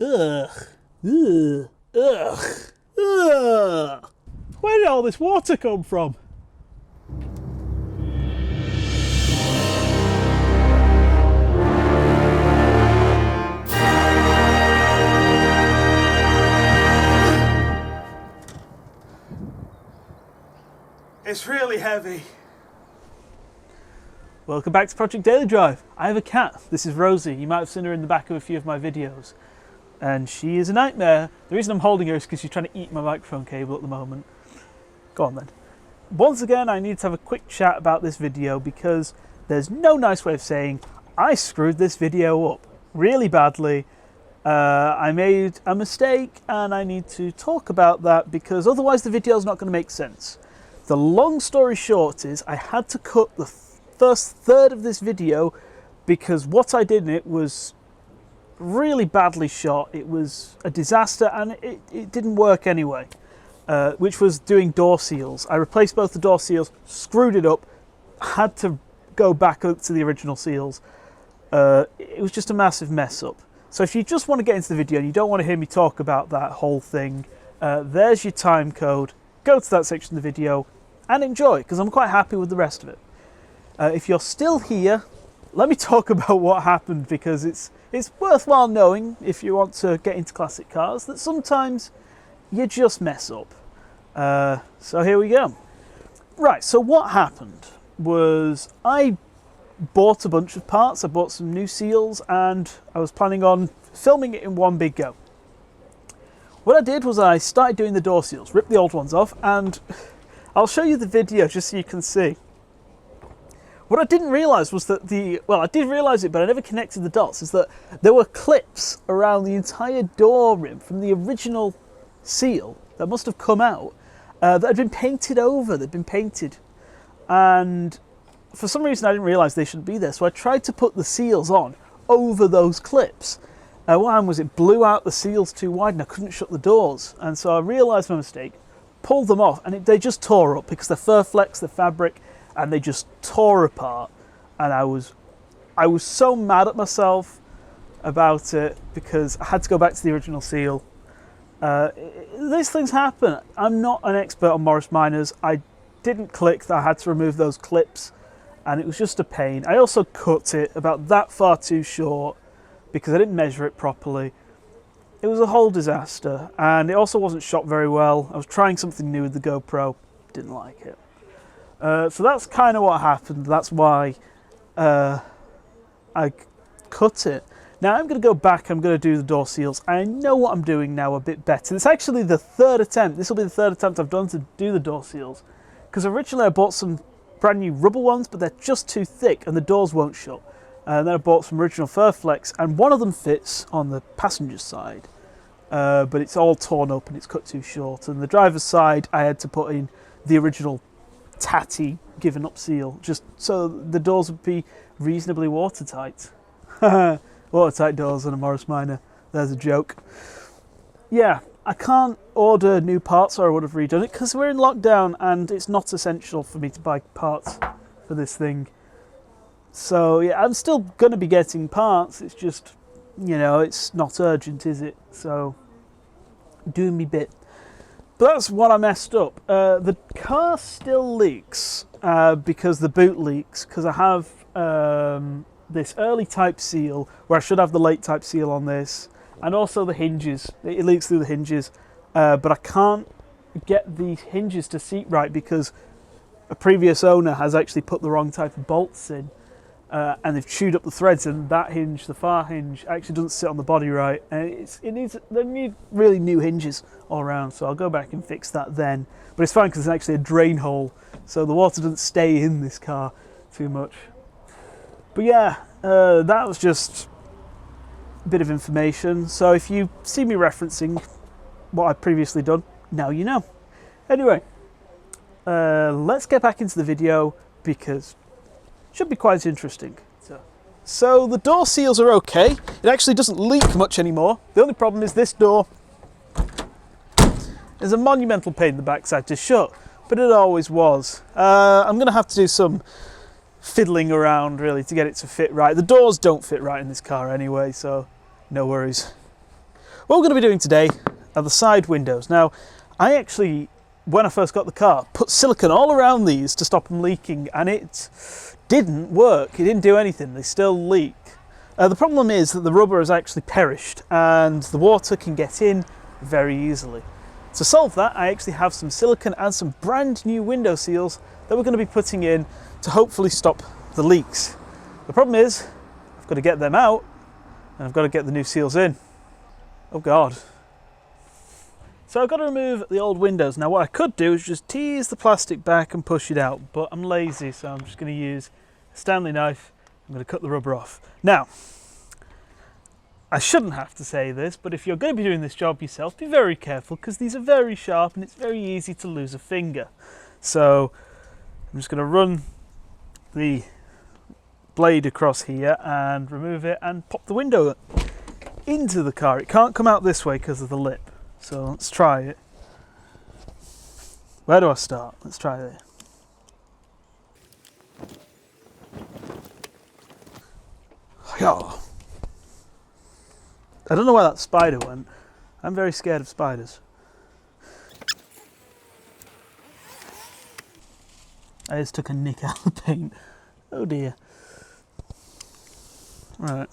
Ugh. Ugh. Ugh. Ugh. Where did all this water come from? It's really heavy. Welcome back to Project Daily Drive. I have a cat. This is Rosie. You might have seen her in the back of a few of my videos. And she is a nightmare. The reason I'm holding her is because she's trying to eat my microphone cable at the moment. Go on then. Once again, I need to have a quick chat about this video because there's no nice way of saying I screwed this video up really badly. I made a mistake and I need to talk about that because otherwise the video is not going to make sense. The long story short is I had to cut the first third of this video because what I did in it was really badly shot. It was a disaster and it didn't work anyway, which was doing door seals. I replaced both the door seals, screwed it up, had to go back up to the original seals. It was just a massive mess up. So if you just want to get into the video and you don't want to hear me talk about that whole thing, there's your time code. Go to that section of the video and enjoy, because I'm quite happy with the rest of it. If you're still here, let me talk about what happened, because it's worthwhile knowing if you want to get into classic cars that sometimes you just mess up. So here we go. Right, so what happened was I bought a bunch of parts. I bought some new seals and I was planning on filming it in one big go. What I did was I started doing the door seals, ripped the old ones off, and I'll show you the video just so you can see. What I didn't realise was that I did realise it, but I never connected the dots, is that there were clips around the entire door rim from the original seal that must have come out that had been painted over, they'd been painted. And for some reason I didn't realise they shouldn't be there, so I tried to put the seals on over those clips. What happened was it blew out the seals too wide and I couldn't shut the doors. And so I realised my mistake, pulled them off, and they just tore up because they're Furflex, they're fabric, and they just tore apart. And I was so mad at myself about it because I had to go back to the original seal. These things happen. I'm not an expert on Morris Minors. I didn't click that I had to remove those clips, and it was just a pain. I also cut it about that far too short because I didn't measure it properly. It was a whole disaster, and it also wasn't shot very well. I was trying something new with the GoPro, didn't like it. So that's kind of what happened. That's why I cut it. Now I'm going to go back, I'm going to do the door seals. I know what I'm doing now a bit better. It's actually the third attempt. This will be the third attempt I've done to do the door seals. Because originally I bought some brand new rubber ones, but they're just too thick and the doors won't shut. And then I bought some original Furflex, and one of them fits on the passenger side, but it's all torn up and it's cut too short. And the driver's side, I had to put in the original tatty given up seal, just so the doors would be reasonably watertight. Watertight doors on a Morris Minor. There's a joke. Yeah, I can't order new parts or I would have redone it because we're in lockdown and it's not essential for me to buy parts for this thing. So yeah, I'm still going to be getting parts. It's just, you know, it's not urgent, is it? So, doing me bit. But that's what I messed up. The car still leaks because the boot leaks, because I have this early type seal where I should have the late type seal on this, and also the hinges. It leaks through the hinges, but I can't get the hinges to seat right because a previous owner has actually put the wrong type of bolts in. And they've chewed up the threads, and that hinge, the far hinge, actually doesn't sit on the body right. And they need really new hinges all around, so I'll go back and fix that then. But it's fine because it's actually a drain hole, so the water doesn't stay in this car too much. But yeah, that was just a bit of information. So if you see me referencing what I've previously done, now you know. Anyway, let's get back into the video because should be quite interesting. So the door seals are okay. It actually doesn't leak much anymore. The only problem is this door is a monumental pain in the backside to shut, but it always was. I'm going to have to do some fiddling around really to get it to fit right. The doors don't fit right in this car anyway, so no worries. What we're going to be doing today are the side windows. Now, I actually, when I first got the car, put silicone all around these to stop them leaking, and it didn't work. It didn't do anything. They still leak. The problem is that the rubber has actually perished and the water can get in very easily. To solve that, I actually have some silicone and some brand new window seals that we're going to be putting in to hopefully stop the leaks. The problem is, I've got to get them out and I've got to get the new seals in. Oh God. So I've got to remove the old windows. Now what I could do is just tease the plastic back and push it out, but I'm lazy, so I'm just going to use a Stanley knife. I'm going to cut the rubber off. Now, I shouldn't have to say this, but if you're going to be doing this job yourself, be very careful because these are very sharp and it's very easy to lose a finger. So I'm just going to run the blade across here and remove it and pop the window into the car. It can't come out this way because of the lip. So let's try it. Where do I start? Let's try this. Oh. I don't know where that spider went. I'm very scared of spiders. I just took a nick out of the paint. Oh dear. Right.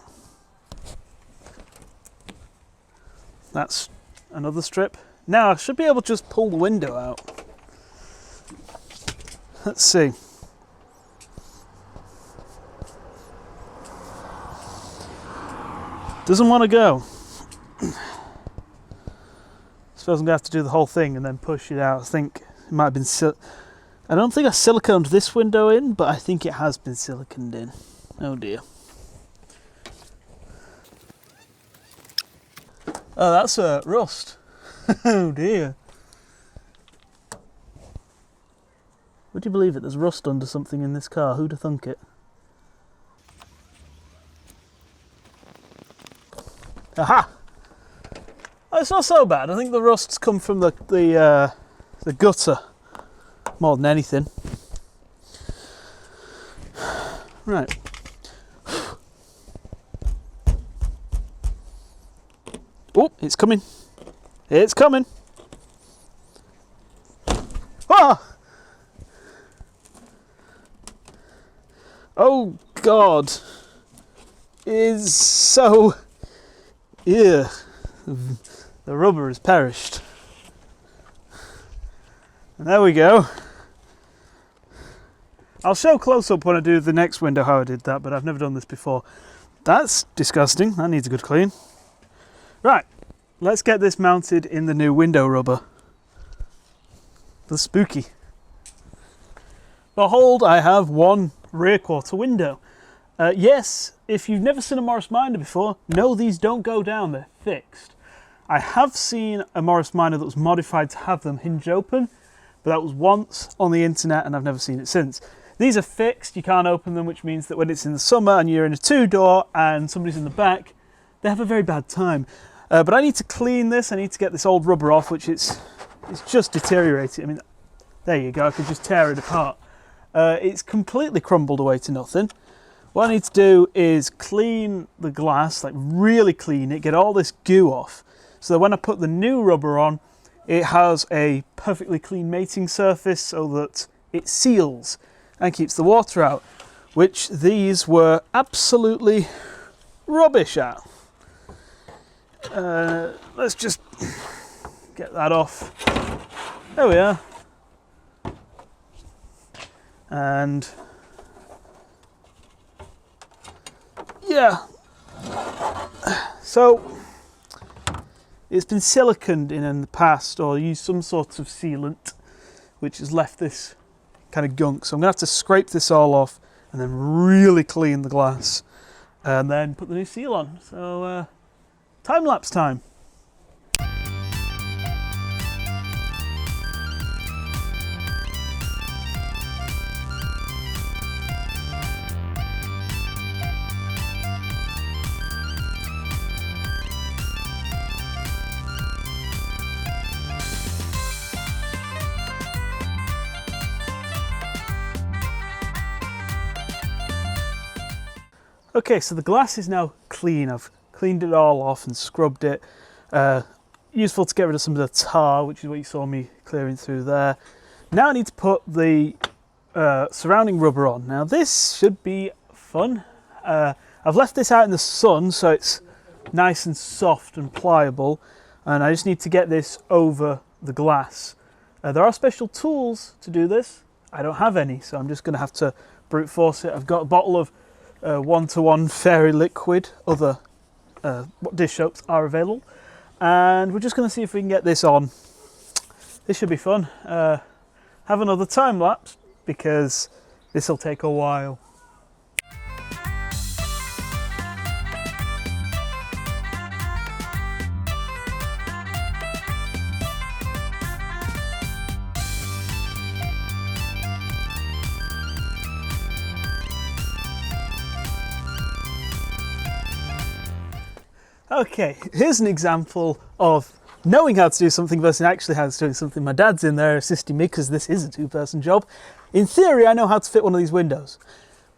That's another strip. Now I should be able to just pull the window out. Let's see. Doesn't want to go. Suppose I'm going to have to do the whole thing and then push it out. I think it might have been I don't think I siliconed this window in, but I think it has been siliconed in. Oh dear. Oh, that's a rust. Oh dear. Would you believe it? There's rust under something in this car. Who'd have thunk it? Aha! Oh, it's not so bad. I think the rust's come from the gutter more than anything. Right. Oh, it's coming. It's coming. Ah! Oh God. Is so... Yeah, the rubber has perished. And there we go. I'll show close up when I do the next window how I did that, but I've never done this before. That's disgusting. That needs a good clean. Right, let's get this mounted in the new window rubber. That's spooky. Behold, I have one rear quarter window. Yes, if you've never seen a Morris Minor before, no, these don't go down, they're fixed. I have seen a Morris Minor that was modified to have them hinge open, but that was once on the internet and I've never seen it since. These are fixed, you can't open them, which means that when it's in the summer and you're in a two-door and somebody's in the back, they have a very bad time. But I need to clean this, I need to get this old rubber off, which it's just deteriorated. I mean, there you go, I could just tear it apart. It's completely crumbled away to nothing. What I need to do is clean the glass, like really clean it, get all this goo off, so that when I put the new rubber on, it has a perfectly clean mating surface so that it seals and keeps the water out, which these were absolutely rubbish at. Let's just get that off. There we are. And yeah, so it's been siliconed in the past or used some sort of sealant which has left this kind of gunk, so I'm going to have to scrape this all off and then really clean the glass and then put the new seal on. So time-lapse time. Okay, so the glass is now clean. I've cleaned it all off and scrubbed it. Useful to get rid of some of the tar, which is what you saw me clearing through there. Now I need to put the surrounding rubber on. Now this should be fun. I've left this out in the sun so it's nice and soft and pliable, and I just need to get this over the glass. There are special tools to do this. I don't have any, so I'm just going to have to brute force it. I've got a bottle of 1-to-1 fairy liquid. Other dish soaps are available, and we're just going to see if we can get this on. This should be fun. Have another time lapse because this will take a while. Okay, here's an example of knowing how to do something versus actually how to do something. My dad's in there assisting me because this is a two-person job. In theory, I know how to fit one of these windows,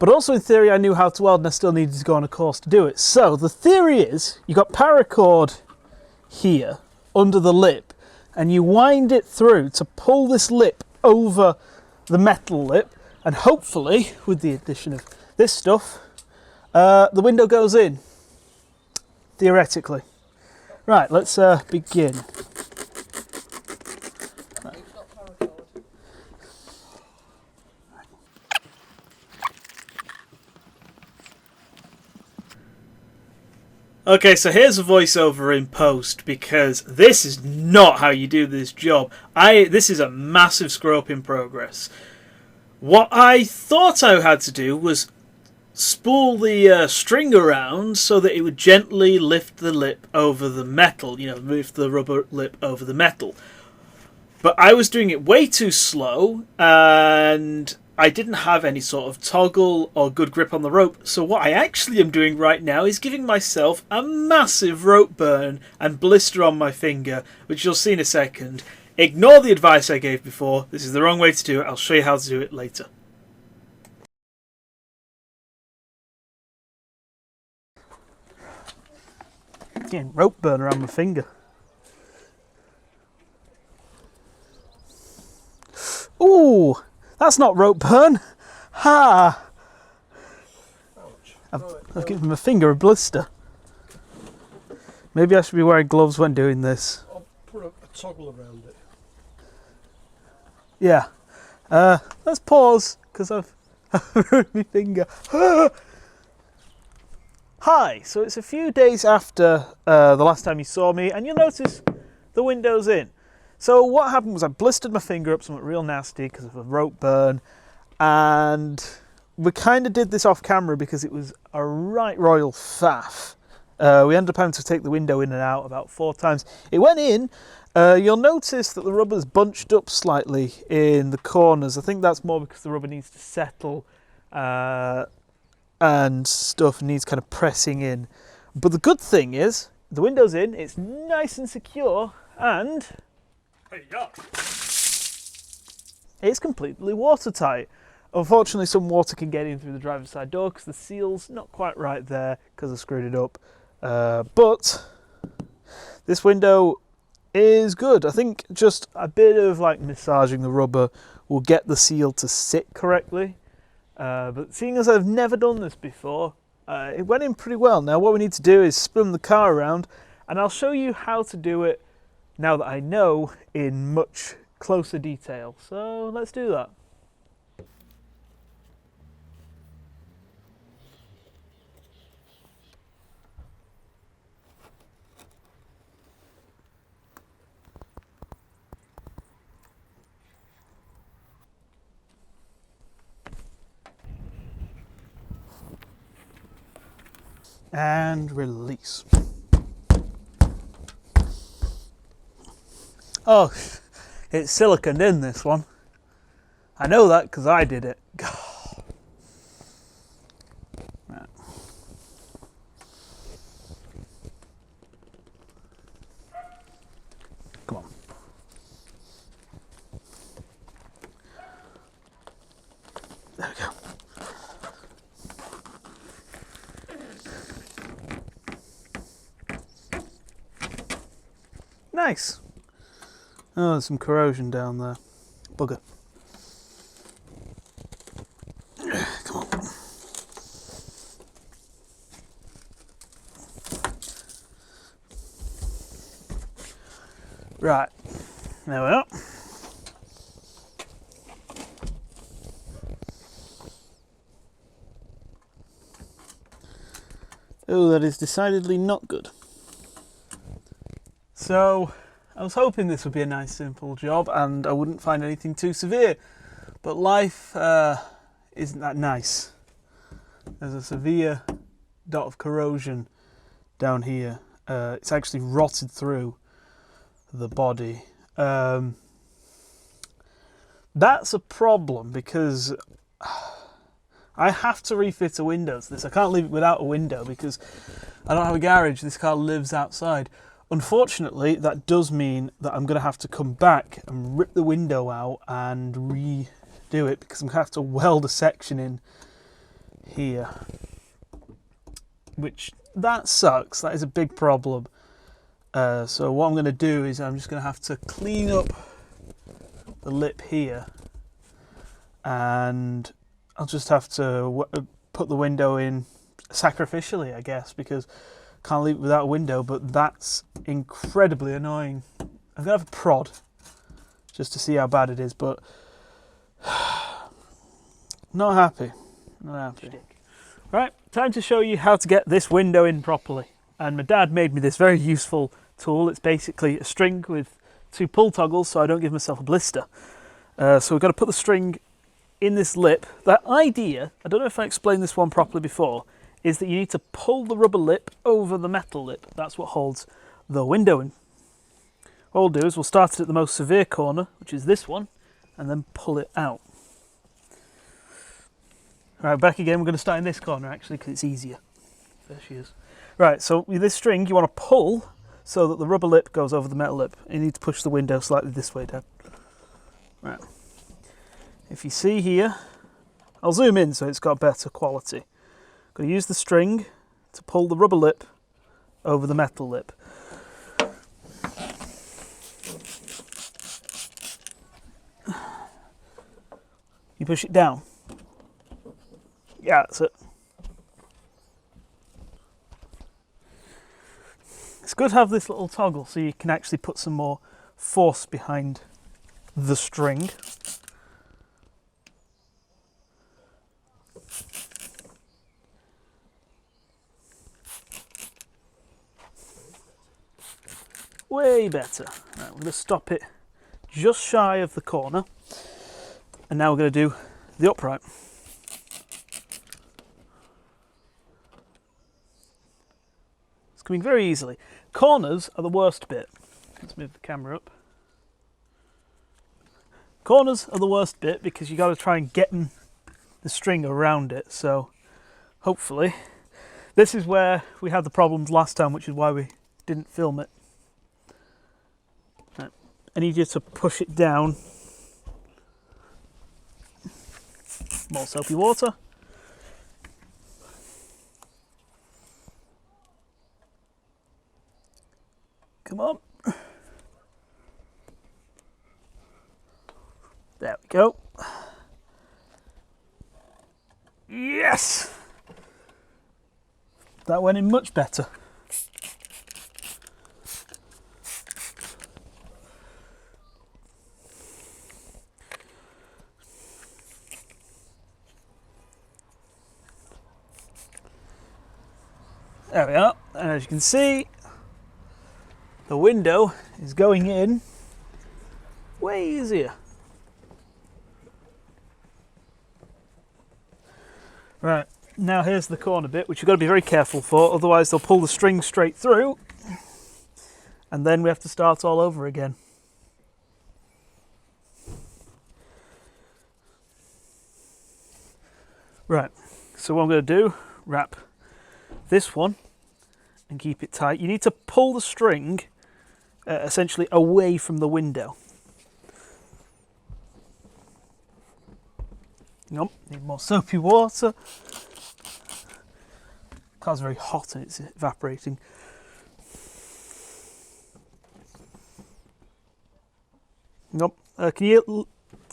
but also in theory, I knew how to weld and I still needed to go on a course to do it. So the theory is you got paracord here under the lip and you wind it through to pull this lip over the metal lip, and hopefully, with the addition of this stuff, the window goes in. Theoretically. Right, let's begin. Okay, so here's a voiceover in post because this is not how you do this job. This is a massive screw up in progress. What I thought I had to do was spool the string around so that it would gently lift the lip over the metal, you know, lift the rubber lip over the metal. But I was doing it way too slow and I didn't have any sort of toggle or good grip on the rope. So what I actually am doing right now is giving myself a massive rope burn and blister on my finger, which you'll see in a second. Ignore the advice I gave before. This is the wrong way to do it. I'll show you how to do it later. Getting rope burn around my finger. Ooh, that's not rope burn. Ha! I've given my finger a blister. Maybe I should be wearing gloves when doing this. I'll put a toggle around it. Yeah. Let's pause because I've ruined my finger. Hi, so it's a few days after the last time you saw me, and you'll notice the window's in. So what happened was I blistered my finger up something real nasty because of a rope burn, and we kind of did this off camera because it was a right royal faff. We ended up having to take the window in and out about 4 times. It went in. You'll notice that the rubber's bunched up slightly in the corners. I think that's more because the rubber needs to settle and stuff, needs kind of pressing in. But the good thing is the window's in, it's nice and secure, and it's completely watertight. Unfortunately, some water can get in through the driver's side door because the seal's not quite right there because I screwed it up. But this window is good. I think just a bit of like massaging the rubber will get the seal to sit correctly. But seeing as I've never done this before, it went in pretty well. Now what we need to do is spin the car around, and I'll show you how to do it now that I know in much closer detail. So let's do that. And release. Oh, it's siliconed in, this one. I know that because I did it. Right. Come on. There we go. Nice. Oh, there's some corrosion down there. Bugger. Come on. Right. There we are. Oh, that is decidedly not good. So, I was hoping this would be a nice simple job and I wouldn't find anything too severe. But life isn't that nice. There's a severe dot of corrosion down here. It's actually rotted through the body. That's a problem because I have to refit a window to this. I can't leave it without a window because I don't have a garage. This car lives outside. Unfortunately, that does mean that I'm going to have to come back and rip the window out and redo it because I'm going to have to weld a section in here. Which, that sucks. That is a big problem. So what I'm going to do is I'm just going to have to clean up the lip here and I'll just have to put the window in sacrificially, I guess, because I can't leave it without a window, but that's incredibly annoying. I'm going to have a prod just to see how bad it is, but not happy. Not happy. Right, time to show you how to get this window in properly. And my dad made me this very useful tool. It's basically a string with 2 pull toggles so I don't give myself a blister. So we've got to put the string in this lip. The idea, I don't know if I explained this one properly before, is that you need to pull the rubber lip over the metal lip. That's what holds the window in. What we'll do is we'll start it at the most severe corner, which is this one, and then pull it out. Right, back again. We're going to start in this corner actually because it's easier. There she is. Right, so with this string you want to pull so that the rubber lip goes over the metal lip. You need to push the window slightly this way down. Right. If you see here, I'll zoom in so it's got better quality. I'm going to use the string to pull the rubber lip over the metal lip. You push it down. Yeah, that's it. It's good to have this little toggle so you can actually put some more force behind the string. Way better. Right, we're going to stop it just shy of the corner. And now we're going to do the upright. It's coming very easily. Corners are the worst bit. Let's move the camera up. Corners are the worst bit because you got to try and get the string around it. So hopefully, this is where we had the problems last time, which is why we didn't film it. Right. I need you to push it down. More soapy water. Come on. There we go. Yes! That went in much better. There we are. And as you can see, the window is going in way easier. Right, now here's the corner bit, which you've got to be very careful for, otherwise they'll pull the string straight through, and then we have to start all over again. Right, so what I'm going to do, wrap this one and keep it tight. You need to pull the string essentially away from the window. Nope, need more soapy water. The car's very hot and it's evaporating. Nope. Can you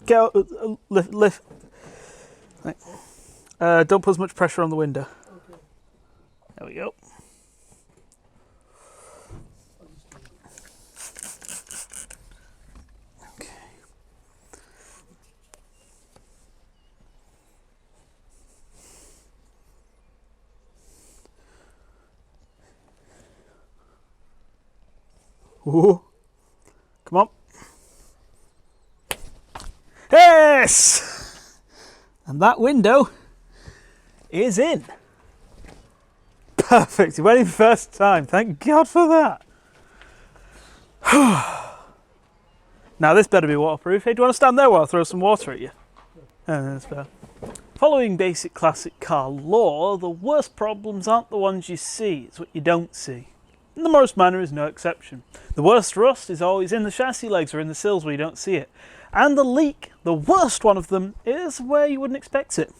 get out, lift? Right. Don't put as much pressure on the window. Okay. There we go. Okay. Ooh. Come on. Yes! And that window is in. Perfect. It went in first time. Thank God for that. Now this better be waterproof. Hey, do you want to stand there while I throw some water at you? That's fair. Following basic classic car law, the worst problems aren't the ones you see, it's what you don't see. And the Morris Minor is no exception. The worst rust is always in the chassis legs or in the sills where you don't see it. And the leak, the worst one of them, is where you wouldn't expect it.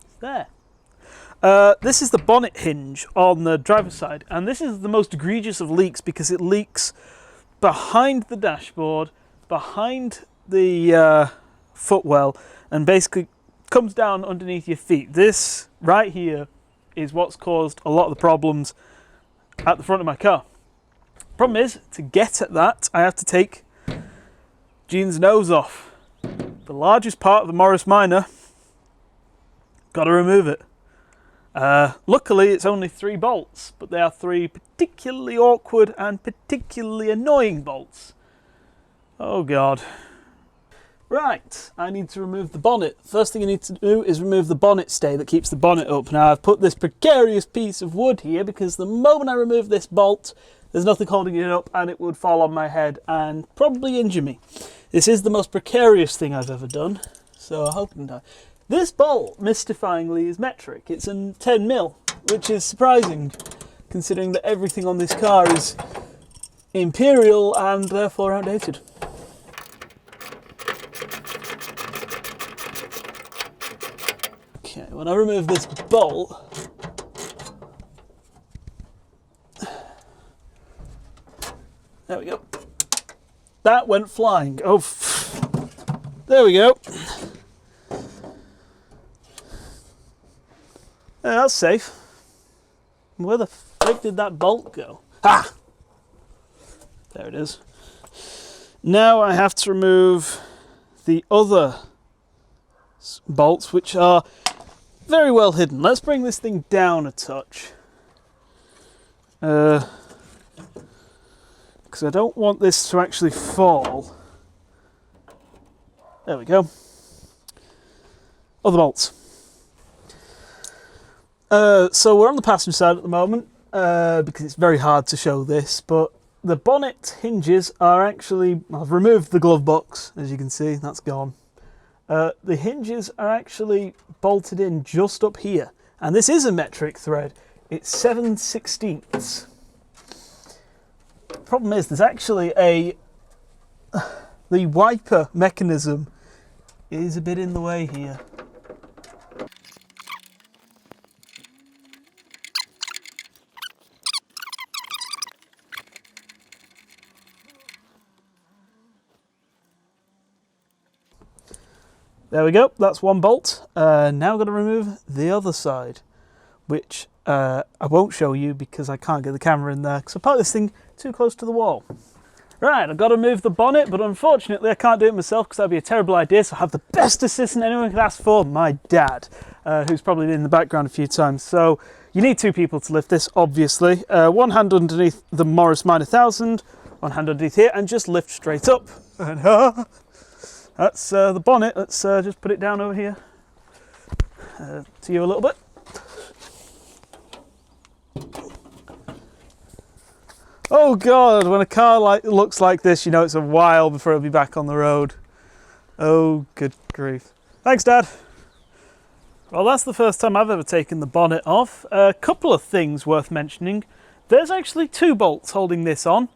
It's there. This is the bonnet hinge on the driver's side, and this is the most egregious of leaks because it leaks behind the dashboard, behind the footwell, and basically comes down underneath your feet. This right here is what's caused a lot of the problems at the front of my car. Problem is, to get at that, I have to take Jean's nose off. The largest part of the Morris Minor, got to remove it. Luckily, it's only 3 bolts, but they are 3 particularly awkward and particularly annoying bolts. Oh God. Right, I need to remove the bonnet. First thing I need to do is remove the bonnet stay that keeps the bonnet up. Now I've put this precarious piece of wood here because the moment I remove this bolt, there's nothing holding it up and it would fall on my head and probably injure me. This is the most precarious thing I've ever done, so I hope it doesn't die. This bolt, mystifyingly, is metric. It's a 10mm, which is surprising considering that everything on this car is imperial and therefore outdated. Okay, when I remove this bolt, there we go. That went flying. Oh, there we go. Yeah, that's safe. Where the frick did that bolt go? Ah! There it is. Now I have to remove the other bolts, which are very well hidden. Let's bring this thing down a touch. Because I don't want this to actually fall. There we go. Other bolts. So we're on the passenger side at the moment, because it's very hard to show this, but the bonnet hinges are actually, I've removed the glove box, as you can see, that's gone. The hinges are actually bolted in just up here, and this is a metric thread. It's 7/16. Problem is, there's actually the wiper mechanism is a bit in the way here. There we go, that's one bolt. Now I'm going to remove the other side, which I won't show you because I can't get the camera in there because I parked this thing too close to the wall. Right, I've got to move the bonnet, but unfortunately I can't do it myself because that'd be a terrible idea, so I have the best assistant anyone could ask for, my dad, who's probably been in the background a few times. So you need 2 people to lift this, obviously. One hand underneath the Morris Minor 1000, one hand underneath here, and just lift straight up. And that's the bonnet. Let's just put it down over here to you a little bit. Oh God, when a car looks like this, you know it's a while before it'll be back on the road. Oh, good grief. Thanks, Dad. Well, that's the first time I've ever taken the bonnet off. A couple of things worth mentioning. There's actually 2 bolts holding this on.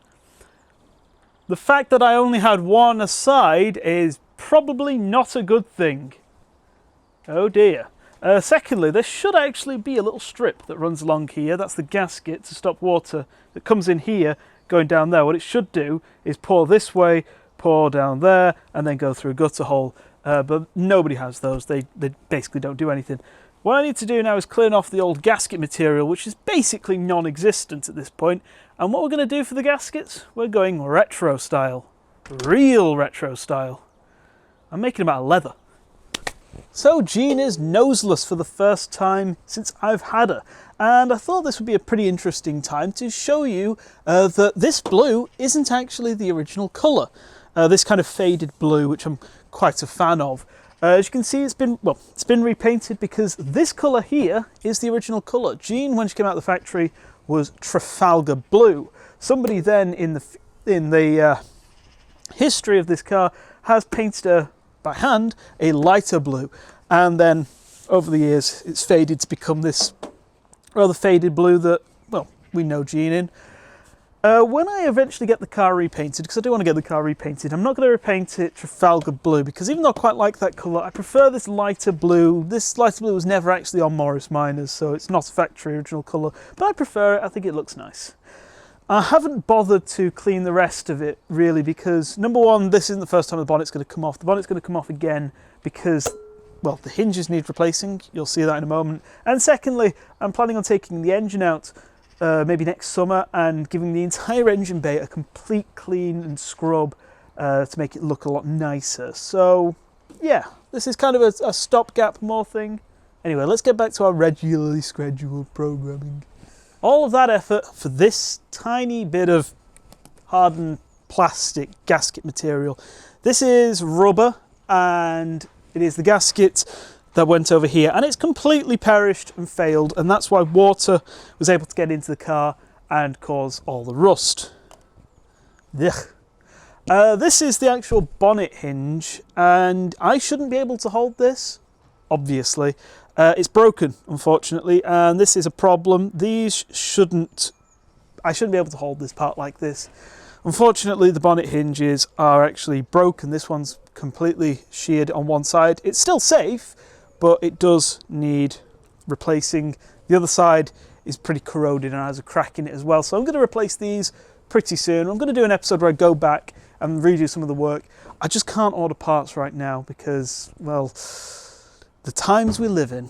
The fact that I only had one aside is probably not a good thing. Oh dear. Secondly, there should actually be a little strip that runs along here. That's the gasket to stop water that comes in here going down there. What it should do is pour this way, pour down there and then go through a gutter hole. But nobody has those. They basically don't do anything. What I need to do now is clean off the old gasket material, which is basically non-existent at this point. And what we're going to do for the gaskets, we're going retro style. Real retro style. I'm making them out of leather. So Jean is noseless for the first time since I've had her. And I thought this would be a pretty interesting time to show you that this blue isn't actually the original colour. This kind of faded blue, which I'm quite a fan of. As you can see, it's been repainted because this colour here is the original colour. Jean, when she came out of the factory, was Trafalgar blue. Somebody then in the history of this car has painted her by hand a lighter blue, and then over the years it's faded to become this rather faded blue that, well, we know Jean in. When I eventually get the car repainted, because I do want to get the car repainted, I'm not going to repaint it Trafalgar blue, because even though I quite like that colour, I prefer this lighter blue. This lighter blue was never actually on Morris Minors, so it's not a factory original colour, but I prefer it. I think it looks nice. I haven't bothered to clean the rest of it, really, because, number one, this isn't the first time the bonnet's going to come off. The bonnet's going to come off again because, well, the hinges need replacing. You'll see that in a moment. And secondly, I'm planning on taking the engine out maybe next summer and giving the entire engine bay a complete clean and scrub to make it look a lot nicer. So yeah, this is kind of a stopgap more thing. Anyway, let's get back to our regularly scheduled programming. All of that effort for this tiny bit of hardened plastic gasket material. This is rubber, and it is the gasket that went over here, and it's completely perished and failed, and that's why water was able to get into the car and cause all the rust. This is the actual bonnet hinge, and I shouldn't be able to hold this, obviously. It's broken, unfortunately, and this is a problem. I shouldn't be able to hold this part like this. Unfortunately, the bonnet hinges are actually broken. This one's completely sheared on one side. It's still safe, but it does need replacing. The other side is pretty corroded and has a crack in it as well. So I'm going to replace these pretty soon. I'm going to do an episode where I go back and redo some of the work. I just can't order parts right now because, well, the times we live in.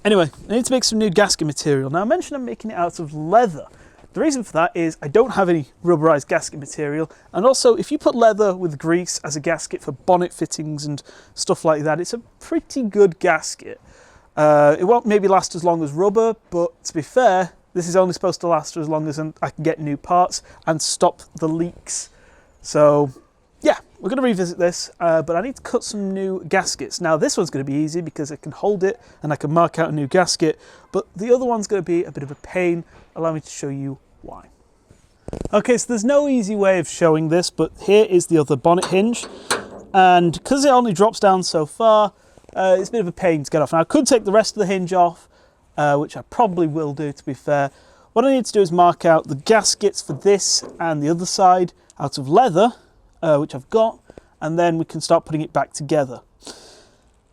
Anyway, I need to make some new gasket material. Now, I mentioned I'm making it out of leather. The reason for that is I don't have any rubberized gasket material, and also if you put leather with grease as a gasket for bonnet fittings and stuff like that, it's a pretty good gasket. It won't maybe last as long as rubber, but to be fair, this is only supposed to last as long as I can get new parts and stop the leaks. So yeah, we're going to revisit this, but I need to cut some new gaskets. Now this one's going to be easy because I can hold it and I can mark out a new gasket, but the other one's going to be a bit of a pain. Allow me to show you why. Okay, so there's no easy way of showing this, but here is the other bonnet hinge, and because it only drops down so far, it's a bit of a pain to get off. Now I could take the rest of the hinge off, which I probably will do, to be fair. What I need to do is mark out the gaskets for this and the other side out of leather, which I've got, and then we can start putting it back together.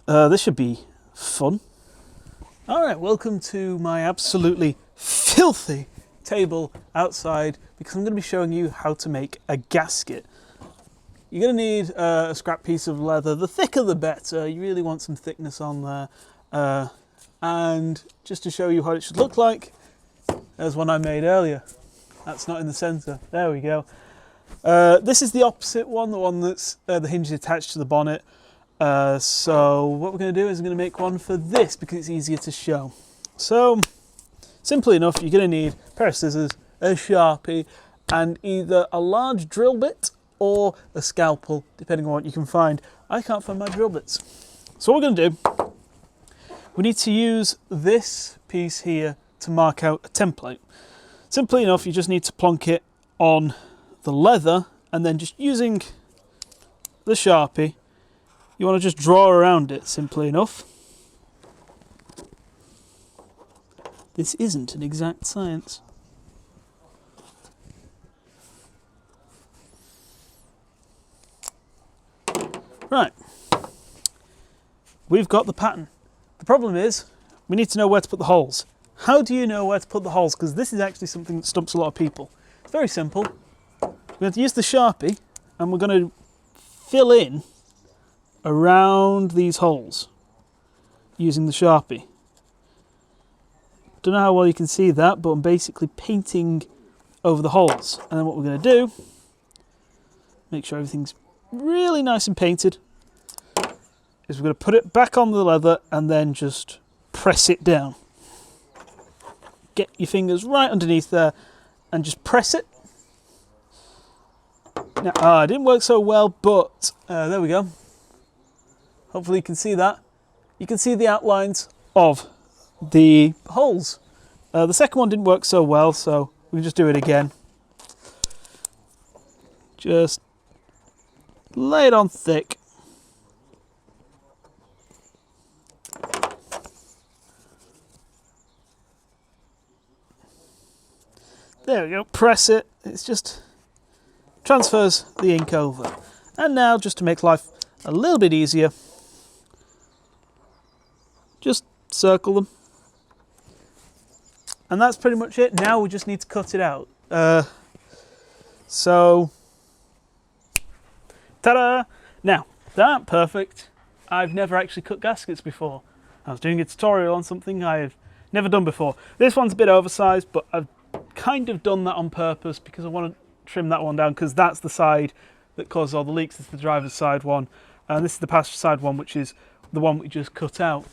This should be fun. All right, welcome to my absolutely filthy table outside, because I'm going to be showing you how to make a gasket. You're going to need a scrap piece of leather. The thicker the better. You really want some thickness on there. And just to show you what it should look like, there's one I made earlier. That's not in the centre. There we go. This is the opposite one, the one that's the hinge is attached to the bonnet. So what we're going to do is I'm going to make one for this because it's easier to show. So simply enough, you're going to need a pair of scissors, a Sharpie, and either a large drill bit or a scalpel, depending on what you can find. I can't find my drill bits. So what we're going to do, we need to use this piece here to mark out a template. Simply enough, you just need to plonk it on the leather, and then just using the Sharpie, you want to just draw around it, simply enough. This isn't an exact science. Right, we've got the pattern. The problem is, we need to know where to put the holes. How do you know where to put the holes? Because this is actually something that stumps a lot of people. It's very simple. We have to use the Sharpie and we're going to fill in around these holes using the Sharpie. Don't know how well you can see that, but I'm basically painting over the holes. And then what we're going to do, make sure everything's really nice and painted, is we're going to put it back on the leather and then just press it down. Get your fingers right underneath there and just press it. Now, it didn't work so well, but there we go. Hopefully you can see that. You can see the outlines of the holes. The second one didn't work so well, so we can just do it again. Just lay it on thick. There we go, press it. It's just transfers the ink over. And now, just to make life a little bit easier, just circle them. And that's pretty much it. Now we just need to cut it out. So, ta-da! Now, that perfect. I've never actually cut gaskets before. I was doing a tutorial on something I've never done before. This one's a bit oversized, but I've kind of done that on purpose because I want to trim that one down, because that's the side that causes all the leaks. It's the driver's side one, and this is the passenger side one, which is the one we just cut out.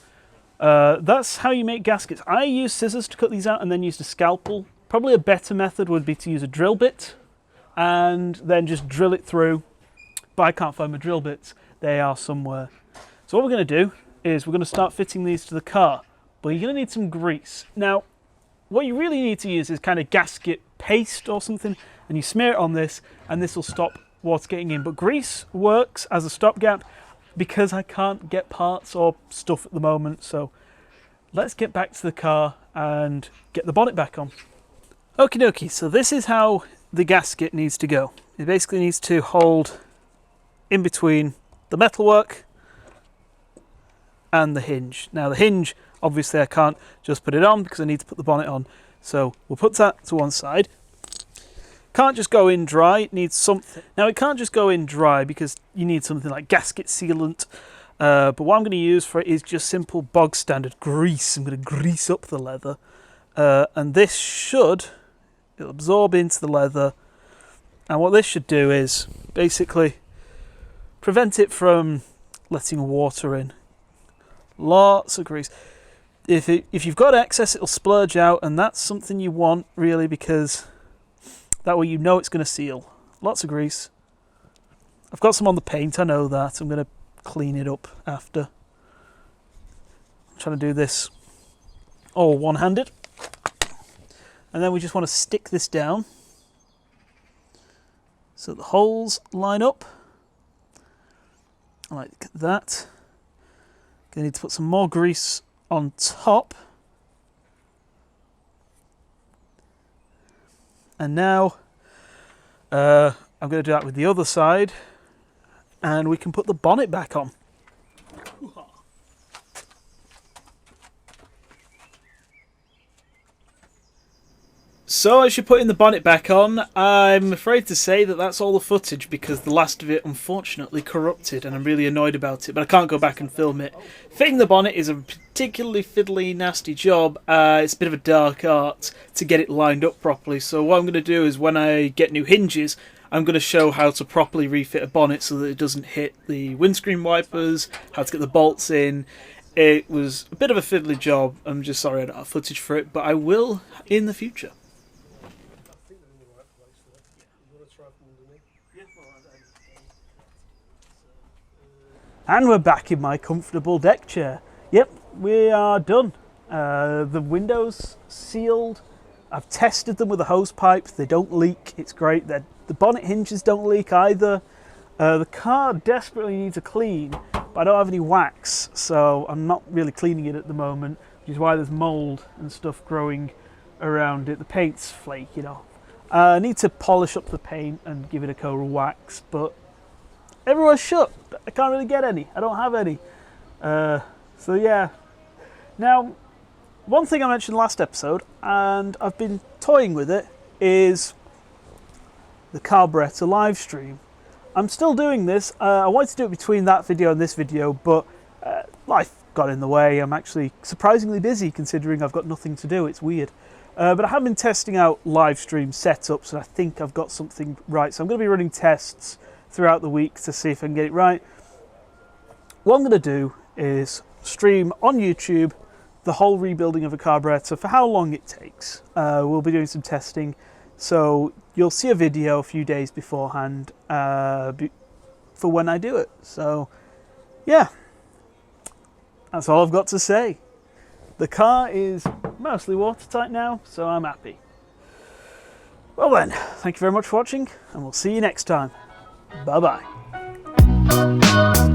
That's how you make gaskets. I use scissors to cut these out and then use the scalpel. Probably a better method would be to use a drill bit and then just drill it through, but I can't find my drill bits. They are somewhere. So what we're going to do is we're going to start fitting these to the car, but you're going to need some grease. Now, what you really need to use is kind of gasket paste or something, and you smear it on this, and this will stop water getting in. But grease works as a stopgap because I can't get parts or stuff at the moment. So let's get back to the car and get the bonnet back on. Okie dokie, so this is how the gasket needs to go. It basically needs to hold in between the metalwork and the hinge. Now the hinge, obviously I can't just put it on because I need to put the bonnet on. So we'll put that to one side. Can't just go in dry, it needs something. Now it can't just go in dry because you need something like gasket sealant. But what I'm going to use for it is just simple bog standard grease. I'm going to grease up the leather. And this should, it'll absorb into the leather. And what this should do is basically prevent it from letting water in. Lots of grease. If you've got excess, it'll splurge out, and that's something you want really, because that way you know it's going to seal. Lots of grease. I've got some on the paint, I know that. I'm going to clean it up after. I'm trying to do this all one-handed. And then we just want to stick this down so the holes line up. Like that. Gonna need to put some more grease on top. And now I'm going to do that with the other side, and we can put the bonnet back on. So as you're putting the bonnet back on, I'm afraid to say that that's all the footage because the last of it unfortunately corrupted, and I'm really annoyed about it, but I can't go back and film it. Fitting the bonnet is a particularly fiddly, nasty job. It's a bit of a dark art to get it lined up properly, so what I'm going to do is when I get new hinges, I'm going to show how to properly refit a bonnet so that it doesn't hit the windscreen wipers, how to get the bolts in. It was a bit of a fiddly job. I'm just sorry I don't have footage for it, but I will in the future. And we're back in my comfortable deck chair. Yep, we are done. The windows sealed. I've tested them with a hose pipe. They don't leak. It's great. The bonnet hinges don't leak either. The car desperately needs a clean, but I don't have any wax, so I'm not really cleaning it at the moment, which is why there's mould and stuff growing around it. The paint's flaking off. I need to polish up the paint and give it a coat of wax, but everywhere's shut. I can't really get any. I don't have any. So yeah. Now, one thing I mentioned last episode, and I've been toying with it, is the carburetor live stream. I'm still doing this. I wanted to do it between that video and this video, but life got in the way. I'm actually surprisingly busy considering I've got nothing to do. It's weird. But I have been testing out live stream setups, and I think I've got something right. So I'm going to be running tests throughout the week to see if I can get it right. What I'm going to do is stream on YouTube the whole rebuilding of a carburetor for how long it takes. We'll be doing some testing, so you'll see a video a few days beforehand for when I do it. So yeah, that's all I've got to say. The car is mostly watertight now, so I'm happy. Well then, thank you very much for watching, and we'll see you next time. Bye bye.